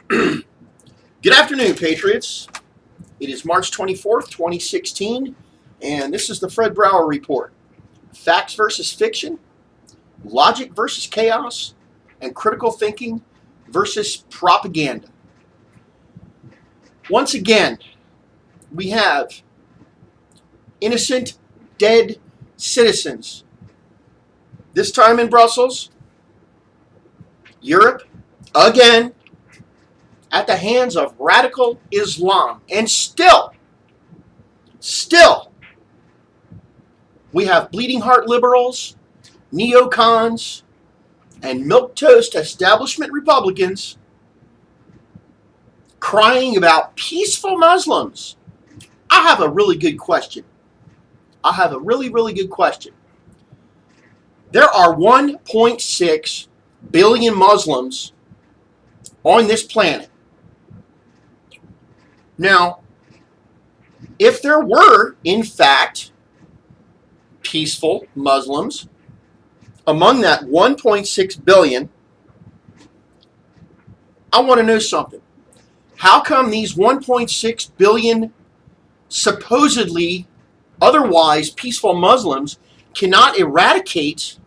Good afternoon, Patriots. It is March 24th, 2016, and this is the Fred Brauer Report. Facts versus fiction, logic versus chaos, and critical thinking versus propaganda. Once again, we have innocent, dead citizens. This time in Brussels, Europe, again, at the hands of radical Islam. And still, we have bleeding heart liberals, neocons, and milquetoast establishment Republicans crying about peaceful Muslims. I have a really good question. I have a really good question. There are 1.6 billion Muslims on this planet. Now, if there were, in fact, peaceful Muslims among that 1.6 billion, I want to know something. How come these 1.6 billion supposedly otherwise peaceful Muslims cannot eradicate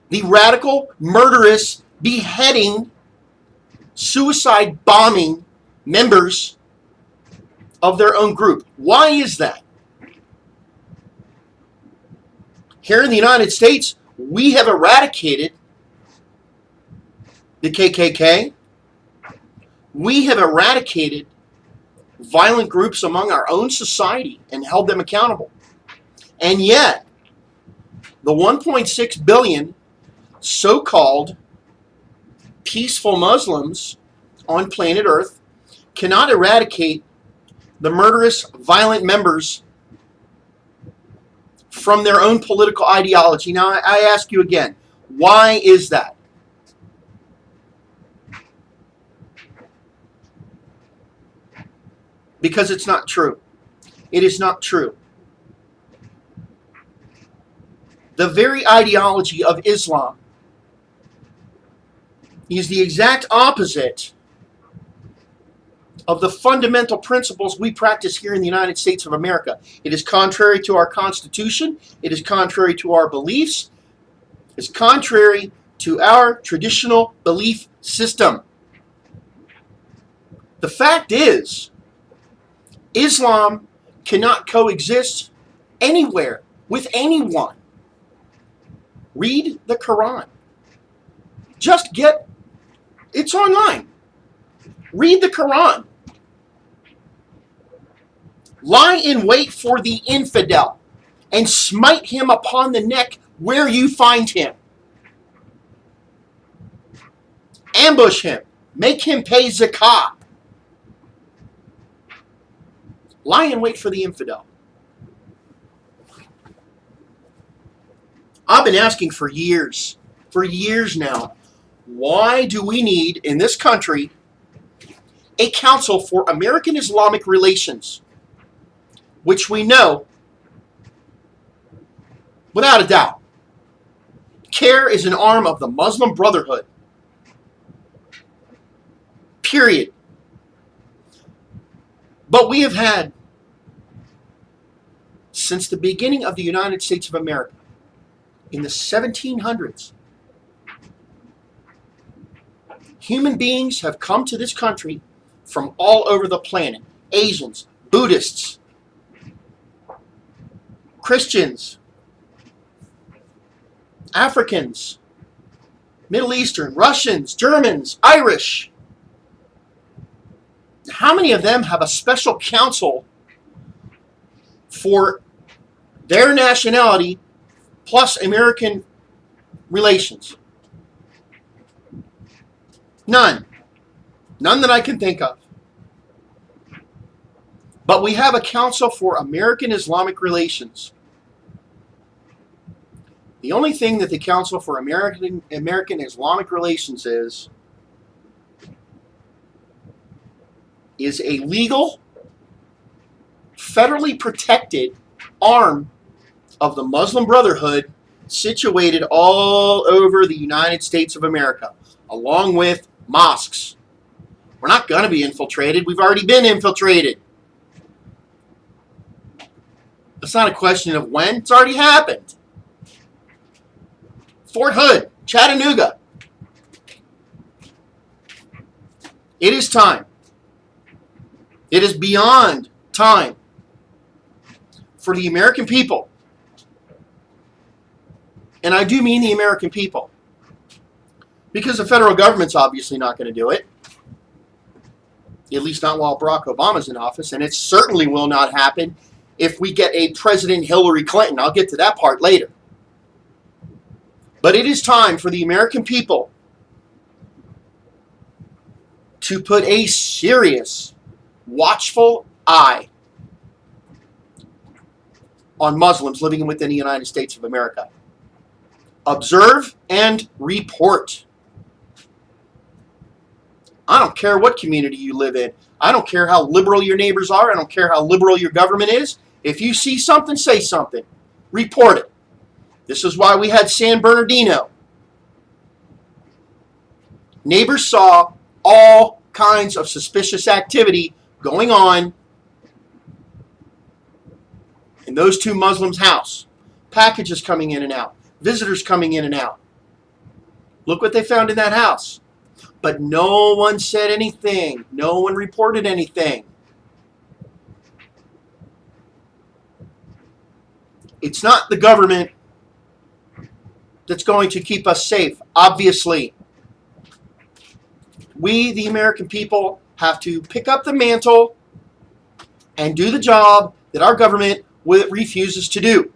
the radical, murderous, beheading, suicide bombing members of their own group? Why is that? Here in the United States, we have eradicated the KKK. We have eradicated violent groups among our own society and held them accountable. And yet, the 1.6 billion so-called peaceful Muslims on planet Earth cannot eradicate the murderous, violent members from their own political ideology. Now, I ask you again, why is that? Because it's not true. It is not true. The very ideology of Islam is the exact opposite of the fundamental principles we practice here in the United States of America. It is contrary to our Constitution. It is contrary to our beliefs. It's contrary to our traditional belief system. The fact is, Islam cannot coexist anywhere with anyone. Read the Quran. It's online. Read the Quran. Lie in wait for the infidel and smite him upon the neck where you find him. Ambush him. Make him pay zakah. Lie in wait for the infidel. I've been asking for years now, why do we need in this country a Council for American Islamic Relations, which we know, without a doubt, CARE is an arm of the Muslim Brotherhood. Period. But we have had, since the beginning of the United States of America, in the 1700s, human beings have come to this country from all over the planet. Asians, Buddhists, Christians, Africans, Middle Eastern, Russians, Germans, Irish. How many of them have a special council for their nationality plus American relations? None. None that I can think of. But we have a Council for American Islamic Relations. The only thing that the Council for American Islamic Relations is a legal, federally protected arm of the Muslim Brotherhood situated all over the United States of America, along with mosques, We're not going to be infiltrated. We've already been infiltrated. It's not a question of when. It's already happened. Fort Hood, Chattanooga. It is time. It is beyond time for the American people, and I do mean the American people, because the federal government's obviously not going to do it, at least not while Barack Obama's in office, and it certainly will not happen if we get a President Hillary Clinton. I'll get to that part later. But it is time for the American people to put a serious, watchful eye on Muslims living within the United States of America. Observe and report. I don't care what community you live in. I don't care how liberal your neighbors are. I don't care how liberal your government is. If you see something, say something. Report it. This is why we had San Bernardino. Neighbors saw all kinds of suspicious activity going on in those two Muslims' house. Packages coming in and out. Visitors coming in and out. Look what they found in that house. But no one said anything. No one reported anything. It's not the government that's going to keep us safe, obviously. We, the American people, have to pick up the mantle and do the job that our government refuses to do.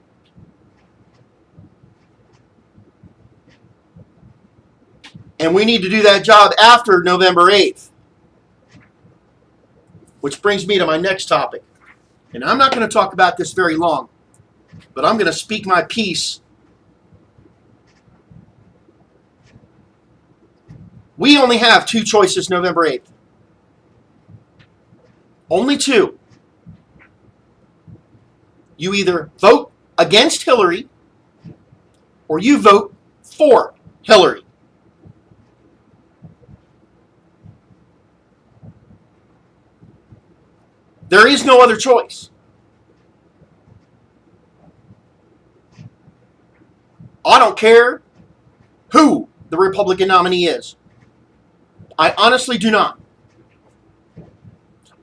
And we need to do that job after November 8th. Which brings me to my next topic. And I'm not going to talk about this very long, but I'm going to speak my piece. We only have two choices November 8th. Only two. You either vote against Hillary or you vote for Hillary. There is no other choice. I don't care who the Republican nominee is. I honestly do not.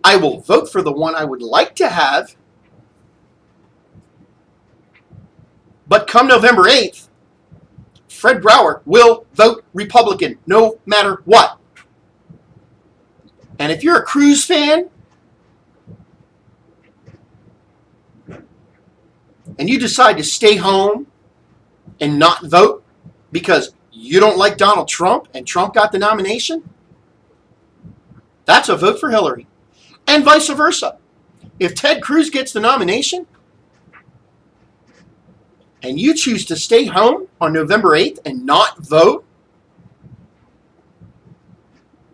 I will vote for the one I would like to have. But come November 8th, Fred Brauer will vote Republican no matter what. And if you're a Cruz fan and you decide to stay home and not vote because you don't like Donald Trump and Trump got the nomination, that's a vote for Hillary. And vice versa. If Ted Cruz gets the nomination and you choose to stay home on November 8th and not vote,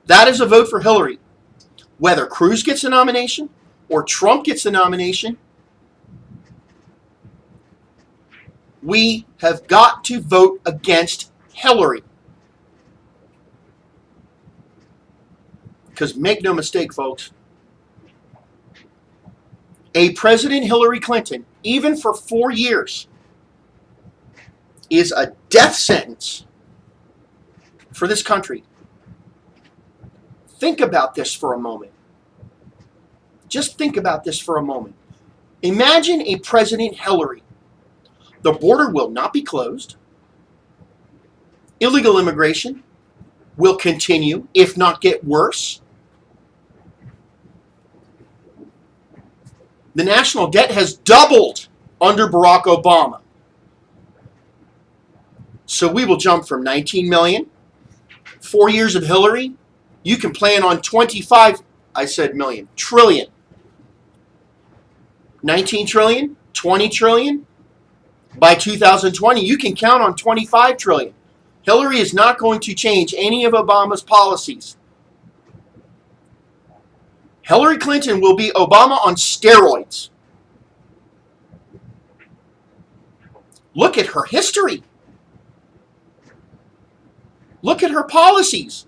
that is a vote for Hillary. Whether Cruz gets the nomination or Trump gets the nomination, we have got to vote against Hillary. Because make no mistake, folks, a President Hillary Clinton, even for 4 years, is a death sentence for this country. Think about this for a moment. Just think about this for a moment. Imagine a President Hillary. The border will not be closed. Illegal immigration will continue, if not get worse. The national debt has doubled under Barack Obama. So we will jump from 19 million. 4 years of Hillary, you can plan on 25, I said million, trillion. 19 trillion, 20 trillion. By 2020, you can count on 25 trillion. Hillary is not going to change any of Obama's policies. Hillary Clinton will be Obama on steroids. Look at her history. Look at her policies.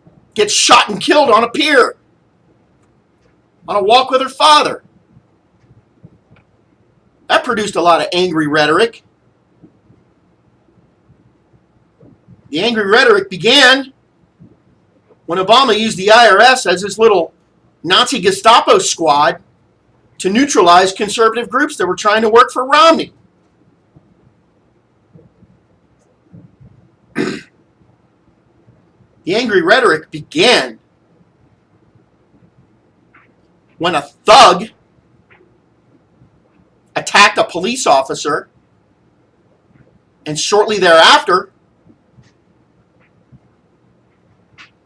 gets shot and killed on a pier, on a walk with her father. That produced a lot of angry rhetoric. The angry rhetoric began when Obama used the IRS as his little Nazi Gestapo squad to neutralize conservative groups that were trying to work for Romney. The angry rhetoric began when a thug attacked a police officer, and shortly thereafter,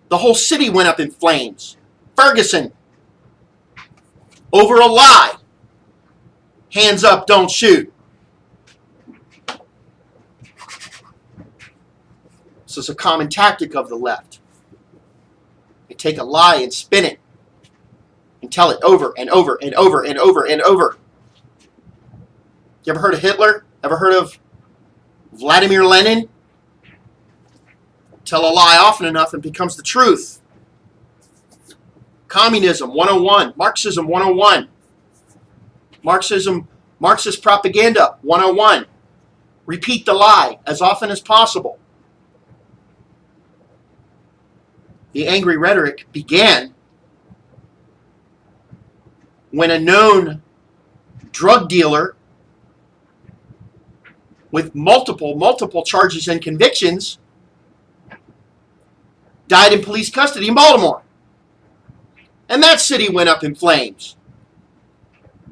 the whole city went up in flames. Ferguson, over a lie. Hands up, don't shoot. This is a common tactic of the left. They take a lie and spin it and tell it over and over and over and over and over. You ever heard of Hitler? Ever heard of Vladimir Lenin? Tell a lie often enough and it becomes the truth. Communism 101, Marxism 101. Marxist propaganda 101. Repeat the lie as often as possible. The angry rhetoric began when a known drug dealer with multiple charges and convictions died in police custody in Baltimore. And that city went up in flames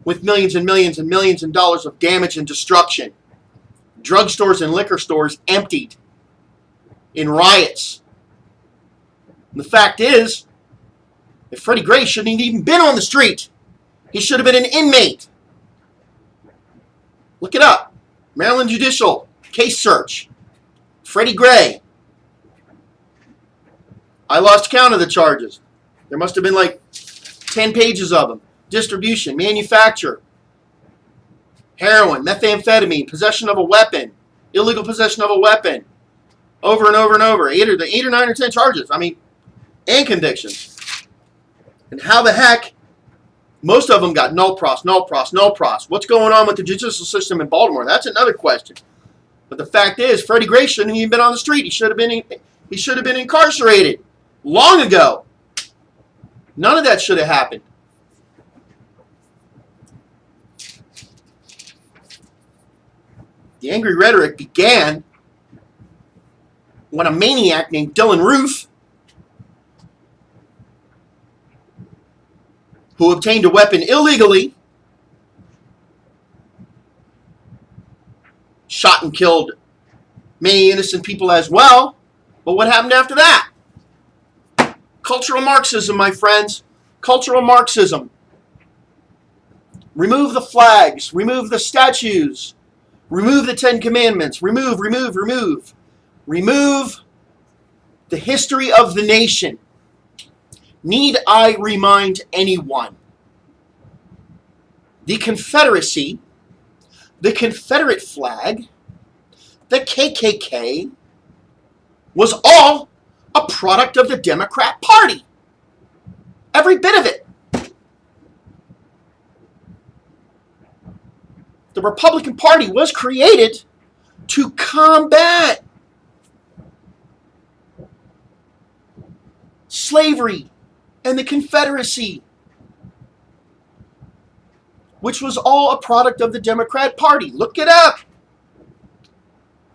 with millions and millions and millions of dollars of damage and destruction. Drugstores and liquor stores emptied in riots. And the fact is, that Freddie Gray shouldn't have even been on the street. He should have been an inmate. Look it up. Maryland Judicial Case Search. Freddie Gray. I lost count of the charges. There must have been like 10 pages of them. Distribution, manufacture, heroin, methamphetamine, possession of a weapon, illegal possession of a weapon. Over and over and over. 8 or 9 or 10 charges. I mean, and convictions. And how the heck, most of them got null pros. What's going on with the judicial system in Baltimore? That's another question. But the fact is, Freddie Gray shouldn't have even been on the street. He should have been incarcerated long ago. None of that should have happened. The angry rhetoric began when a maniac named Dylan Roof, who obtained a weapon illegally, shot and killed many innocent people as well. But what happened after that? Cultural Marxism, my friends. Cultural Marxism. Remove the flags. Remove the statues. Remove the 10 Commandments. Remove. Remove the history of the nation. Need I remind anyone? The Confederacy, the Confederate flag, the KKK was all a product of the Democrat Party. Every bit of it. The Republican Party was created to combat slavery and the Confederacy, which was all a product of the Democrat Party. Look it up.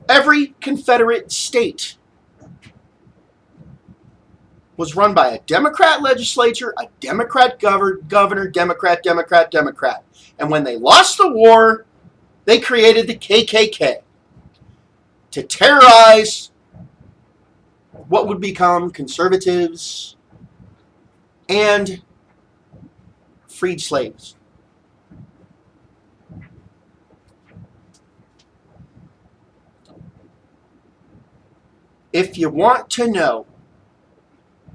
Every Confederate state was run by a Democrat legislature, a Democrat governor, Democrat. And when they lost the war, they created the KKK to terrorize what would become conservatives and freed slaves. If you want to know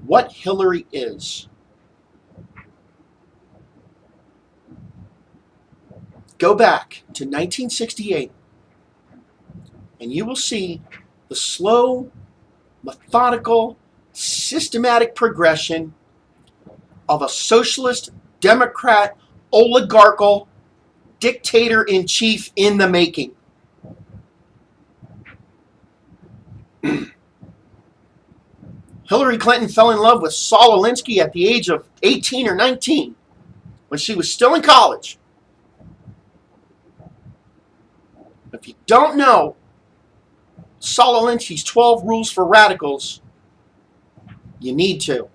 what Hillary is, go back to 1968 and you will see the slow, methodical, systematic progression of a socialist, Democrat, oligarchical dictator-in-chief in the making. Hillary Clinton fell in love with Saul Alinsky at the age of 18 or 19 when she was still in college. If you don't know Saul Alinsky's 12 Rules for Radicals, you need to.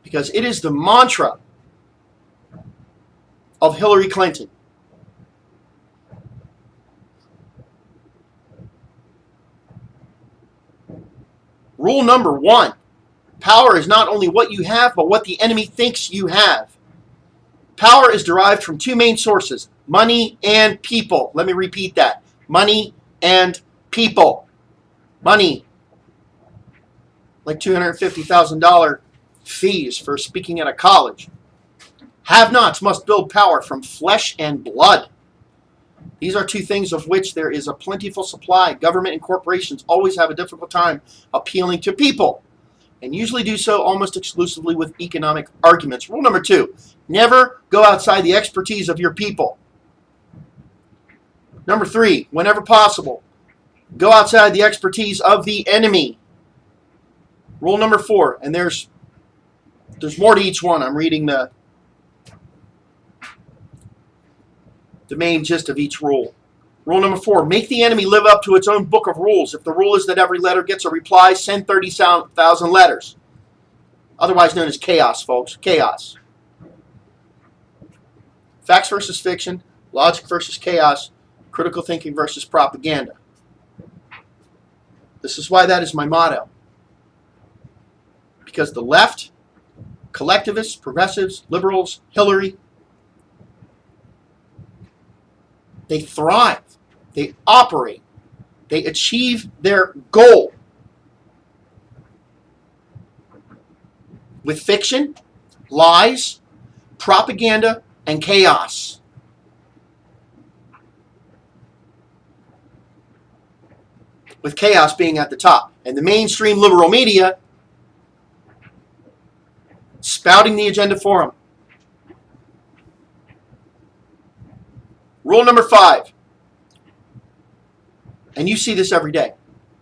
Because it is the mantra of Hillary Clinton. Rule number 1, power is not only what you have, but what the enemy thinks you have. Power is derived from two main sources, money and people. Let me repeat that. Money and people. Money. Like $250,000 fees for speaking at a college. Have-nots must build power from flesh and blood. These are two things of which there is a plentiful supply. Government and corporations always have a difficult time appealing to people, and usually do so almost exclusively with economic arguments. Rule number 2, never go outside the expertise of your people. Number 3, whenever possible, go outside the expertise of the enemy. Rule number 4, and there's more to each one. I'm reading the main gist of each rule. Rule number 4, make the enemy live up to its own book of rules. If the rule is that every letter gets a reply, send 30,000 letters. Otherwise known as chaos, folks. Chaos. Facts versus fiction, logic versus chaos, critical thinking versus propaganda. This is why that is my motto. Because the left, collectivists, progressives, liberals, Hillary, they thrive, they operate, they achieve their goal with fiction, lies, propaganda, and chaos. With chaos being at the top. And the mainstream liberal media spouting the agenda for them. Rule number 5, and you see this every day.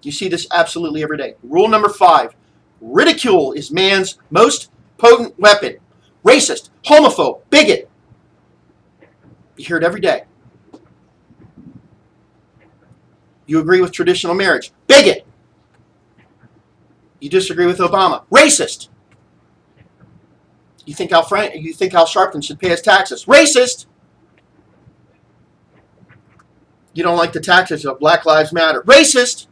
You see this absolutely every day. Rule number 5, ridicule is man's most potent weapon. Racist, homophobe, bigot. You hear it every day. You agree with traditional marriage. Bigot. You disagree with Obama. Racist. You think Al Sharpton should pay his taxes. Racist. You don't like the taxes of Black Lives Matter. Racist.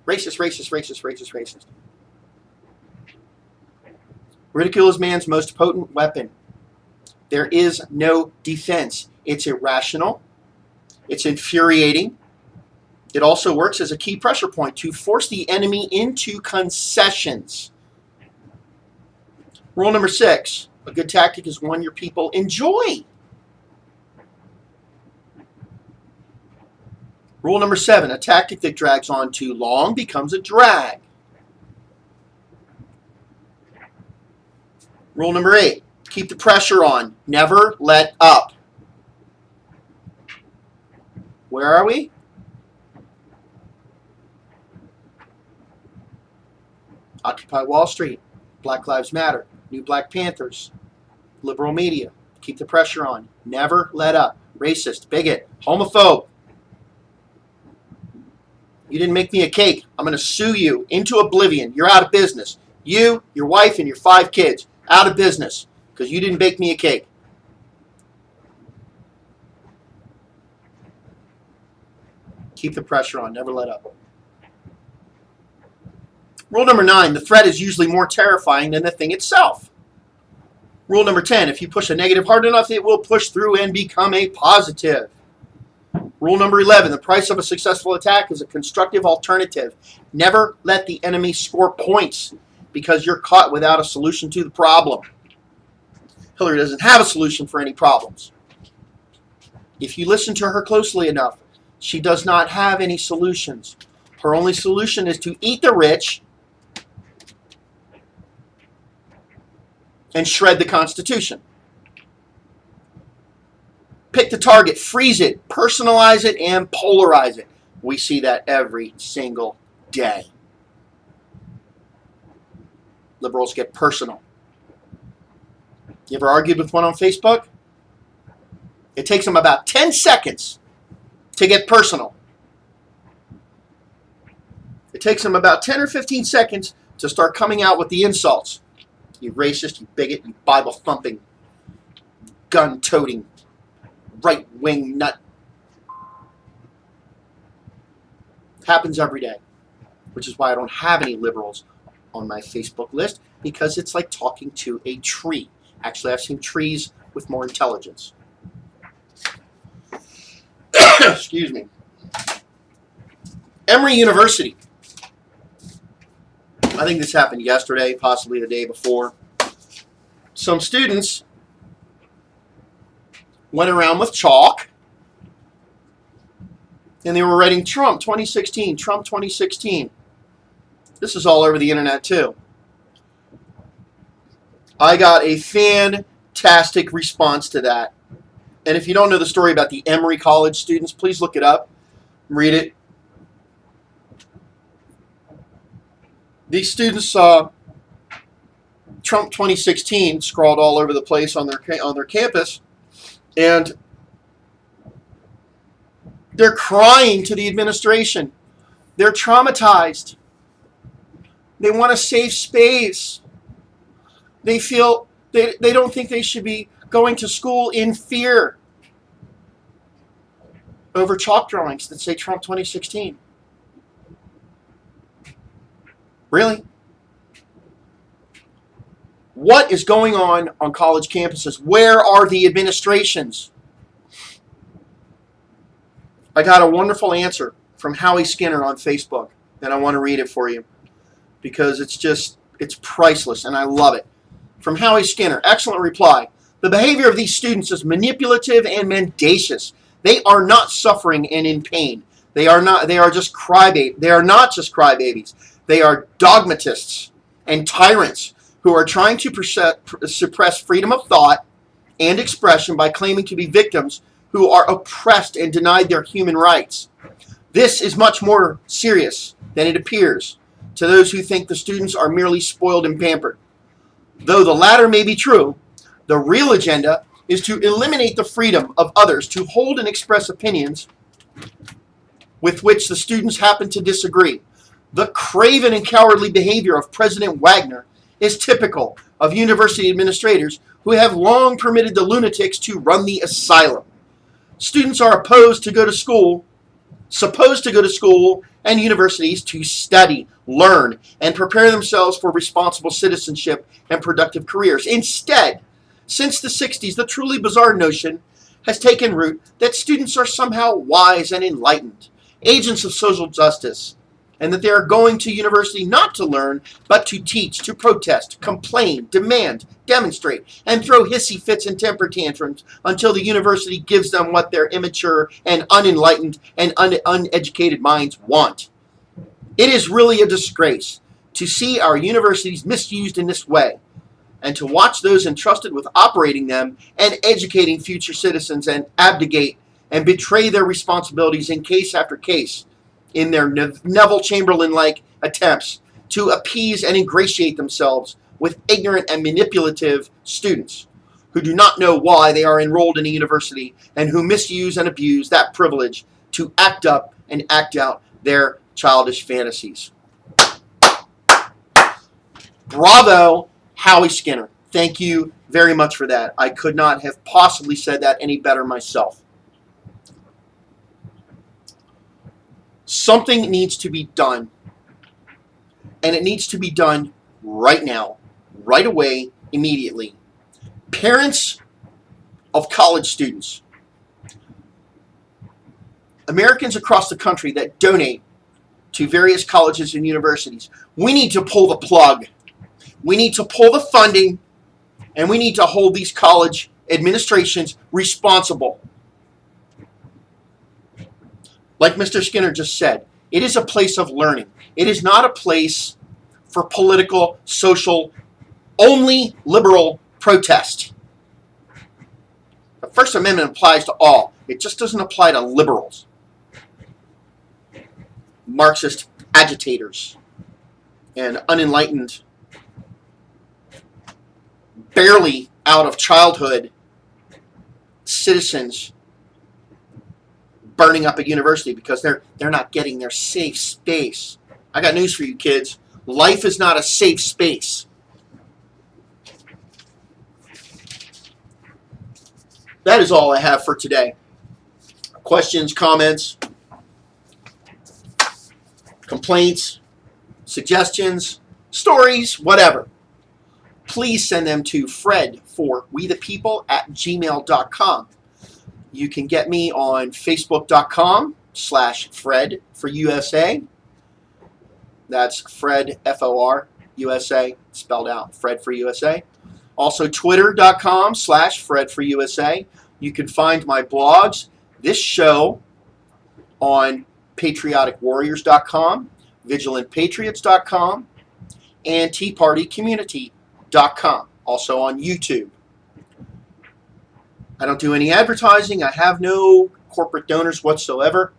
Racist, racist, racist, racist, racist. Ridicule is man's most potent weapon. There is no defense. It's irrational. It's infuriating. It also works as a key pressure point to force the enemy into concessions. Rule number 6, a good tactic is one your people enjoy. Rule number 7, a tactic that drags on too long becomes a drag. Rule number 8, keep the pressure on. Never let up. Where are we? Occupy Wall Street, Black Lives Matter, New Black Panthers, liberal media. Keep the pressure on. Never let up. Racist, bigot, homophobe. You didn't make me a cake. I'm going to sue you into oblivion. You're out of business. You, your wife, and your 5 kids. Out of business. Because you didn't bake me a cake. Keep the pressure on. Never let up. Rule number 9. The threat is usually more terrifying than the thing itself. Rule number 10. If you push a negative hard enough, it will push through and become a positive. Rule number 11, the price of a successful attack is a constructive alternative. Never let the enemy score points because you're caught without a solution to the problem. Hillary doesn't have a solution for any problems. If you listen to her closely enough, She does not have any solutions. Her only solution is to eat the rich and shred the Constitution. Pick the target, freeze it, personalize it, and polarize it. We see that every single day. Liberals get personal. You ever argued with one on Facebook? It takes them about 10 seconds to get personal. It takes them about 10 or 15 seconds to start coming out with the insults. You racist, you bigot, you Bible-thumping, gun-toting, right-wing nut. Happens every day, which is why I don't have any liberals on my Facebook list, because it's like talking to a tree. Actually, I've seen trees with more intelligence. Excuse me. Emory University. I think this happened yesterday, possibly the day before. Some students went around with chalk and they were writing Trump 2016, Trump 2016. This is all over the internet too. I got a fantastic response to that. And if you don't know the story about the Emory College students, please look it up, read it. These students saw Trump 2016 scrawled all over the place on their campus, and they're crying to the administration. They're traumatized. They want a safe space. They feel they don't think they should be going to school in fear over chalk drawings that say Trump 2016. Really? What is going on college campuses? Where are the administrations? I got a wonderful answer from Howie Skinner on Facebook, and I want to read it for you because it's priceless, and I love it. From Howie Skinner, excellent reply. The behavior of these students is manipulative and mendacious. They are not suffering and in pain. They are just crybabies. They are not just crybabies. They are dogmatists and tyrants who are trying to suppress freedom of thought and expression by claiming to be victims who are oppressed and denied their human rights. This is much more serious than it appears to those who think the students are merely spoiled and pampered. Though the latter may be true, the real agenda is to eliminate the freedom of others to hold and express opinions with which the students happen to disagree. The craven and cowardly behavior of President Wagner is typical of university administrators who have long permitted the lunatics to run the asylum. Students are supposed to go to school and universities to study, learn, and prepare themselves for responsible citizenship and productive careers. Instead, since the 60s, the truly bizarre notion has taken root that students are somehow wise and enlightened, agents of social justice, and that they are going to university not to learn, but to teach, to protest, complain, demand, demonstrate, and throw hissy fits and temper tantrums until the university gives them what their immature and unenlightened and uneducated minds want. It is really a disgrace to see our universities misused in this way, and to watch those entrusted with operating them and educating future citizens and abdicate and betray their responsibilities in case after case in their Neville Chamberlain-like attempts to appease and ingratiate themselves with ignorant and manipulative students who do not know why they are enrolled in a university and who misuse and abuse that privilege to act up and act out their childish fantasies. Bravo, Howie Skinner. Thank you very much for that. I could not have possibly said that any better myself. Something needs to be done, and it needs to be done right now, right away, immediately. Parents of college students, Americans across the country that donate to various colleges and universities, we need to pull the plug. We need to pull the funding, and we need to hold these college administrations responsible. Like Mr. Skinner just said, it is a place of learning. It is not a place for political, social, only liberal protest. The First Amendment applies to all. It just doesn't apply to liberals, Marxist agitators, and unenlightened, barely out of childhood citizens burning up a university because they're not getting their safe space. I got news for you, kids. Life is not a safe space. That is all I have for today. Questions, comments, complaints, suggestions, stories, whatever. Please send them to fredforwethepeople@gmail.com. You can get me on facebook.com/FredForUSA. That's Fred, F-O-R, USA, spelled out, Fred for USA. Also, twitter.com/FredForUSA. You can find my blogs, this show, on patrioticwarriors.com, vigilantpatriots.com, and teapartycommunity.com, also on YouTube. I don't do any advertising. I have no corporate donors whatsoever.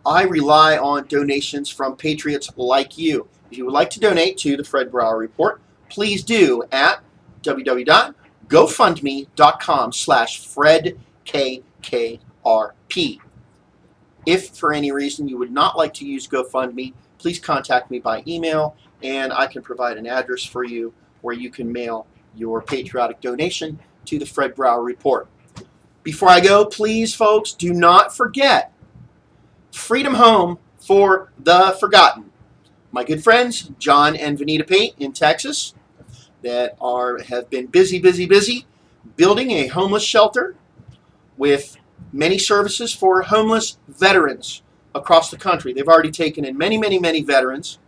I rely on donations from patriots like you. If you would like to donate to the Fred Brauer Report, please do at www.gofundme.com/FredKKRP. If for any reason you would not like to use GoFundMe, please contact me by email, and I can provide an address for you where you can mail your patriotic donation to the Fred Brauer Report. Before I go, please, folks, do not forget Freedom Home for the Forgotten. My good friends, John and Vanita Pate in Texas, that have been busy building a homeless shelter with many services for homeless veterans across the country. They've already taken in many veterans,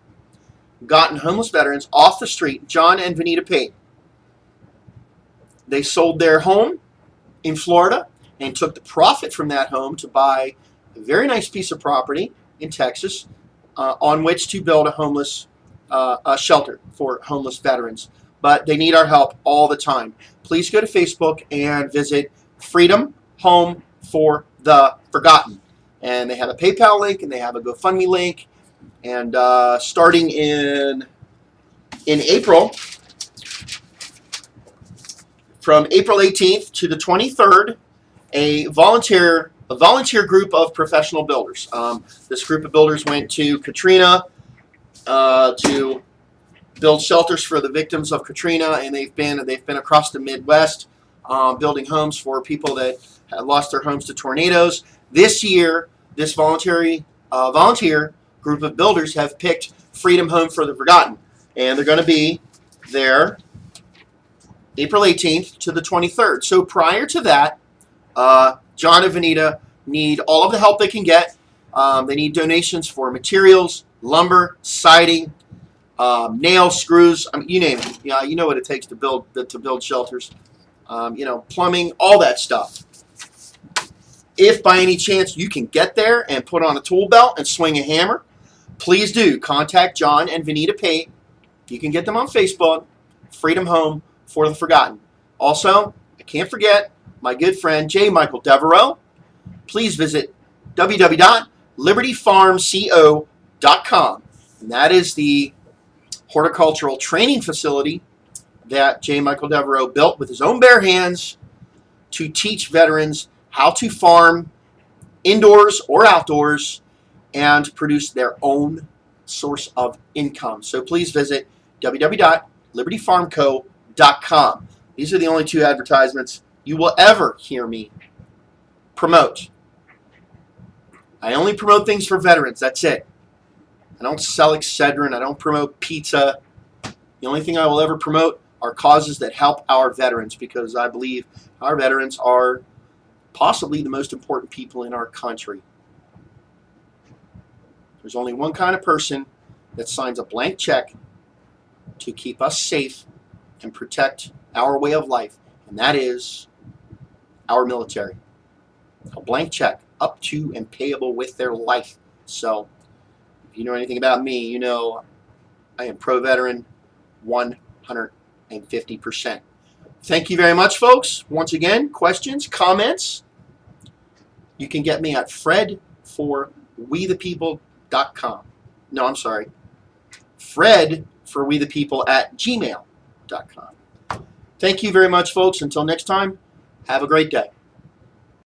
gotten homeless veterans off the street. John and Vanita Pate. They sold their home in Florida and took the profit from that home to buy a very nice piece of property in Texas on which to build a homeless shelter for homeless veterans. But they need our help all the time. Please go to Facebook and visit Freedom Home for the Forgotten. And they have a PayPal link and they have a GoFundMe link. And starting in April, from April 18th to the 23rd, a volunteer group of professional builders. This group of builders went to Katrina to build shelters for the victims of Katrina, and they've been across the Midwest building homes for people that had lost their homes to tornadoes. This year, this volunteer group of builders have picked Freedom Home for the Forgotten, and they're going to be there April 18th to the 23rd. So prior to that, John and Vanita need all of the help they can get. They need donations for materials, lumber, siding, nails, screws. I mean, you name it. You know what it takes to build shelters. Plumbing, all that stuff. If by any chance you can get there and put on a tool belt and swing a hammer, please do contact John and Vanita Pate. You can get them on Facebook. Freedom Home for the Forgotten. Also, I can't forget my good friend J. Michael Devereaux. Please visit www.libertyfarmco.com. And that is the horticultural training facility that J. Michael Devereaux built with his own bare hands to teach veterans how to farm indoors or outdoors and produce their own source of income. So please visit www.libertyfarmco.com. These are the only two advertisements you will ever hear me promote. I only promote things for veterans. That's it. I don't sell Excedrin. I don't promote pizza. The only thing I will ever promote are causes that help our veterans, because I believe our veterans are possibly the most important people in our country. There's only one kind of person that signs a blank check to keep us safe and protect our way of life, and that is our military. A blank check. up to and payable with their life. So if you know anything about me, you know I am pro-veteran 150%. Thank you very much, folks. Once again, questions, comments, you can get me at fredforwethepeople.com. No, I'm sorry. fredforwethepeople@gmail.com. Thank you very much, folks. Until next time, have a great day.